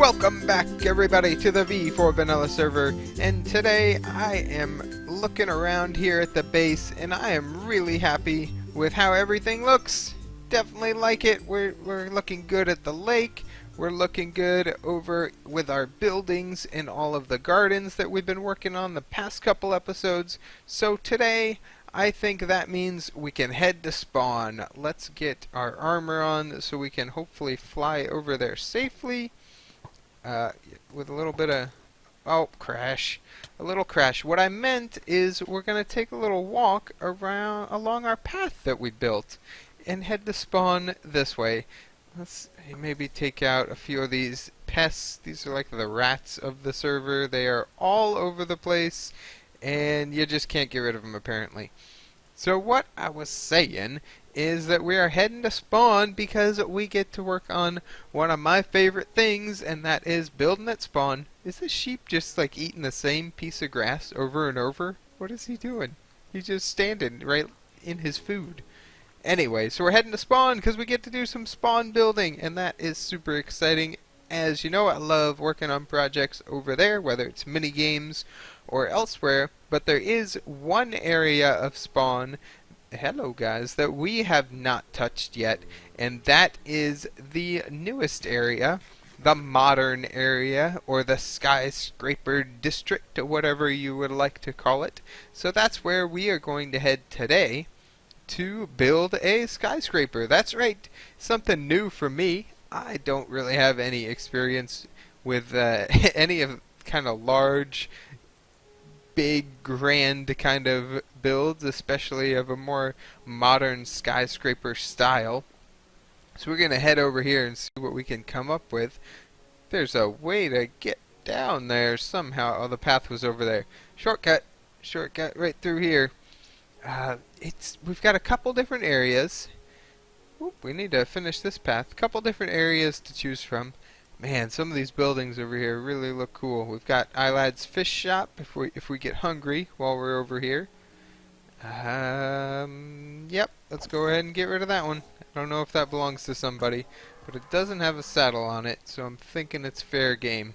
Welcome back everybody to the V4 Vanilla server, and today I am looking around here at the base and I am really happy with how everything looks. Definitely like it. We're looking good at the lake. We're looking good over with our buildings and all of the gardens that we've been working on the past couple episodes. So today I think that means we can head to spawn. Let's get our armor on so we can hopefully fly over there safely. With a little bit of... Oh, crash. A little crash. What I meant is we're going to take a little walk along our path that we built and head to spawn this way. Let's maybe take out a few of these pests. These are like the rats of the server. They are all over the place and you just can't get rid of them apparently. So what I was saying is that we are heading to spawn because we get to work on one of my favorite things, and that is building at spawn. Is this sheep just like eating the same piece of grass over and over? What is he doing? He's just standing right in his food. Anyway, so we're heading to spawn because we get to do some spawn building, and that is super exciting. As you know, I love working on projects over there, whether it's mini games or elsewhere, but there is one area of spawn, hello guys, that we have not touched yet, and that is the newest area, the modern area, or the Skyscraper district, or whatever you would like to call it. So that's where we are going to head today to build a skyscraper. That's right, something new for me. I don't really have any experience with any of kind of large, big, grand kind of builds, especially of a more modern skyscraper style. So we're going to head over here and see what we can come up with. There's a way to get down there somehow. Oh, the path was over there. Shortcut right through here. We've got a couple different areas. Oop, we need to finish this path. A couple different areas to choose from. Man, some of these buildings over here really look cool. We've got MacLeod's fish shop if we get hungry while we're over here. Yep, let's go ahead and get rid of that one. I don't know if that belongs to somebody, but it doesn't have a saddle on it, so I'm thinking it's fair game.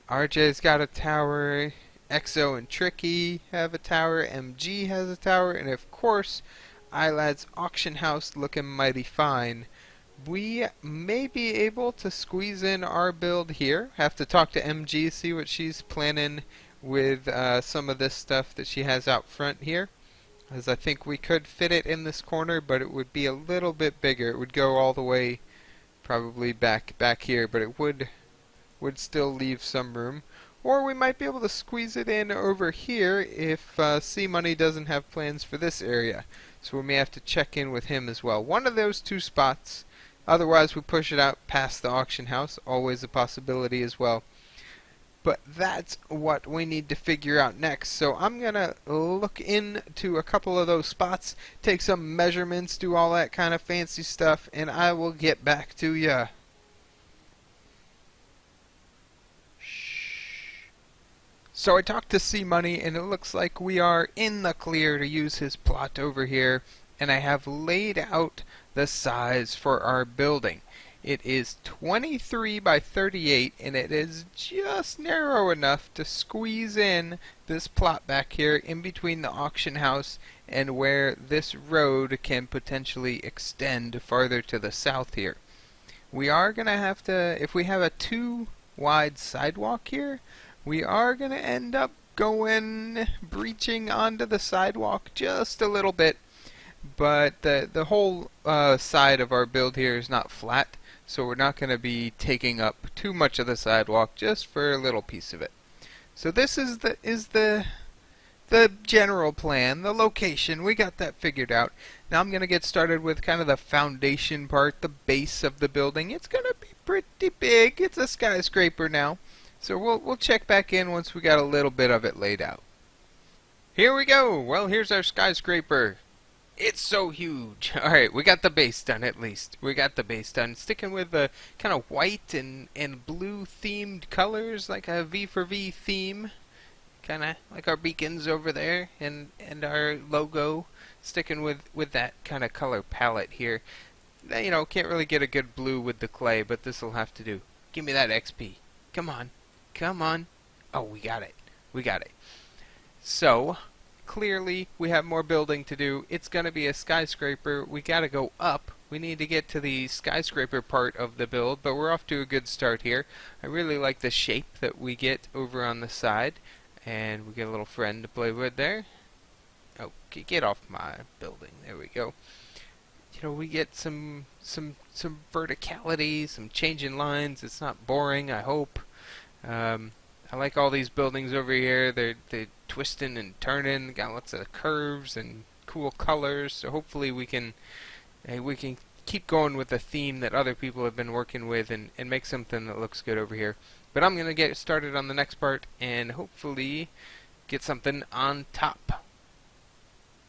RJ's got a tower. Exo and Tricky have a tower. MG has a tower, and of course, MacLeod's auction house looking mighty fine. We may be able to squeeze in our build here. Have to talk to MG, see what she's planning with some of this stuff that she has out front here. As I think we could fit it in this corner, but it would be a little bit bigger. It would go all the way probably back here, but it would still leave some room. Or we might be able to squeeze it in over here if C-Money doesn't have plans for this area. So we may have to check in with him as well. One of those two spots. Otherwise, we push it out past the auction house. Always a possibility as well. But that's what we need to figure out next. So I'm going to look into a couple of those spots, take some measurements, do all that kind of fancy stuff, and I will get back to ya. So I talked to C-Money, and it looks like we are in the clear to use his plot over here. And I have laid out the size for our building. It is 23 by 38, and it is just narrow enough to squeeze in this plot back here in between the auction house and where this road can potentially extend farther to the south here. We are going to have to, if we have a too wide sidewalk here, we are going to end up breaching onto the sidewalk just a little bit. But the whole side of our build here is not flat, so we're not going to be taking up too much of the sidewalk, just for a little piece of it. So this is the general plan, the location. We got that figured out. Now I'm going to get started with kind of the foundation part, the base of the building. It's going to be pretty big. It's a skyscraper now. So we'll check back in once we got a little bit of it laid out. Here we go. Well, here's our skyscraper. It's so huge. Alright, we got the base done at least. We got the base done. Sticking with the kind of white and blue themed colors, like a V for V theme. Kind of like our beacons over there and our logo. Sticking with that kind of color palette here. You know, can't really get a good blue with the clay, but this will have to do. Give me that XP. Come on. Come on. Oh, we got it. We got it. So, clearly, we have more building to do. It's going to be a skyscraper. We got to go up. We need to get to the skyscraper part of the build, but we're off to a good start here. I really like the shape that we get over on the side. And we get a little friend to play with there. Okay, get off my building. There we go. You know, we get some verticality, some changing lines. It's not boring, I hope. I like all these buildings over here. They're twisting and turning. Got lots of curves and cool colors. So hopefully we can keep going with the theme that other people have been working with and make something that looks good over here. But I'm gonna get started on the next part and hopefully get something on top.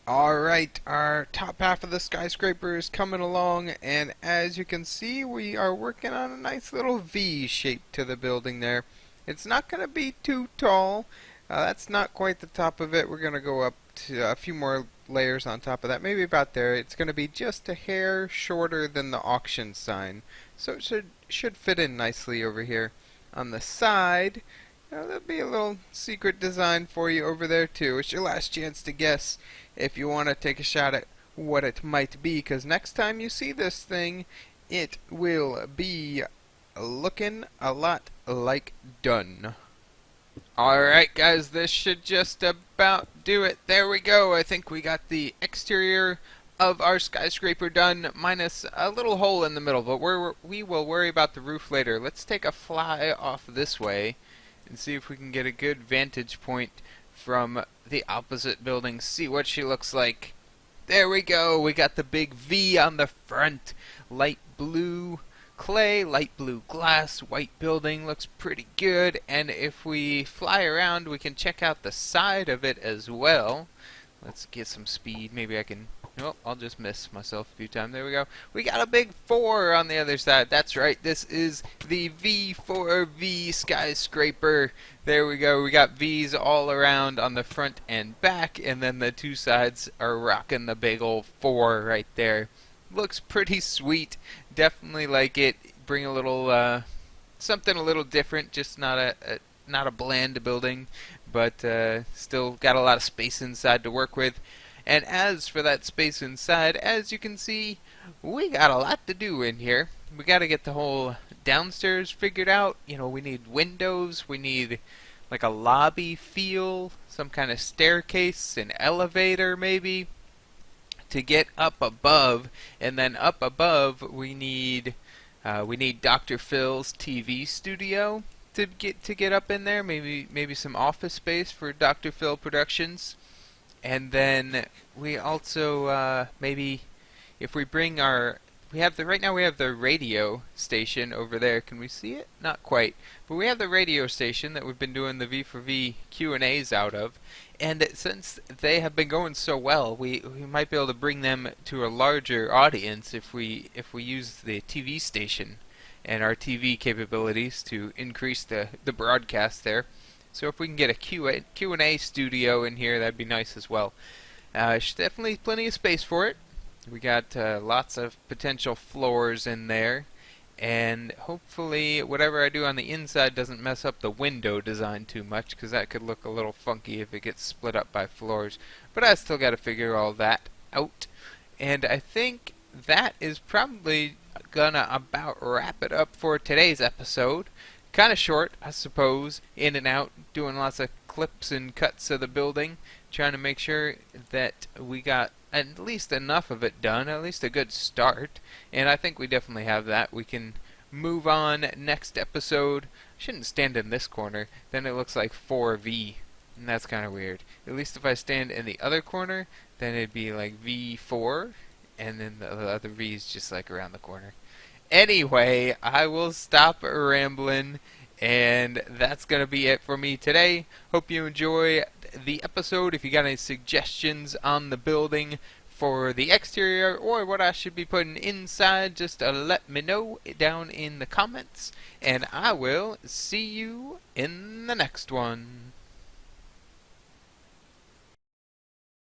Alright, our top half of the skyscraper is coming along, and as you can see, we are working on a nice little V shape to the building there. It's not going to be too tall. That's not quite the top of it. We're going to go up to a few more layers on top of that, maybe about there. It's going to be just a hair shorter than the auction sign, so it should fit in nicely over here. On the side, there'll be a little secret design for you over there too. It's your last chance to guess if you want to take a shot at what it might be, because next time you see this thing, it will be looking a lot like done. Alright guys, this should just about do it. There we go. I think we got the exterior of our skyscraper done, minus a little hole in the middle, but we will worry about the roof later. Let's take a fly off this way and see if we can get a good vantage point from the opposite building, see what she looks like. There we go. We got the big V on the front. Light blue clay, light blue glass, white building. Looks pretty good. And if we fly around, we can check out the side of it as well. Let's get some speed. Maybe I can... Nope, I'll just miss myself a few times. There we go. We got a big 4 on the other side. That's right. This is the V4V skyscraper. There we go. We got V's all around on the front and back, and then the two sides are rocking the big old 4 right there. Looks pretty sweet. Definitely like it. Bring a little something a little different. Just not a bland building, but still got a lot of space inside to work with. And as for that space inside, as you can see, we got a lot to do in here. We got to get the whole downstairs figured out. You know, we need windows, we need like a lobby feel, some kind of staircase, an elevator maybe, to get up above. And then up above, we need Dr. Phil's TV studio to get up in there. Maybe some office space for Dr. Phil Productions. And then we also maybe if we bring right now we have the radio station over there. Can we see it? Not quite. But we have the radio station that we've been doing the V4V Q&As out of. And since they have been going so well, we might be able to bring them to a larger audience if we use the TV station and our TV capabilities to increase the broadcast there. So if we can get a Q&A studio in here, that'd be nice as well. There's definitely plenty of space for it. We got lots of potential floors in there. And hopefully whatever I do on the inside doesn't mess up the window design too much, because that could look a little funky if it gets split up by floors. But I still got to figure all that out. And I think that is probably gonna about wrap it up for today's episode. Kind of short, I suppose, in and out, doing lots of clips and cuts of the building, trying to make sure that we got at least enough of it done, at least a good start, and I think we definitely have that. We can move on next episode. Shouldn't stand in this corner, then it looks like 4V, and that's kind of weird. At least if I stand in the other corner, then it'd be like V4, and then the other V is just like around the corner. Anyway, I will stop rambling, and that's going to be it for me today. Hope you enjoy the episode. If you got any suggestions on the building for the exterior or what I should be putting inside, just let me know down in the comments, and I will see you in the next one.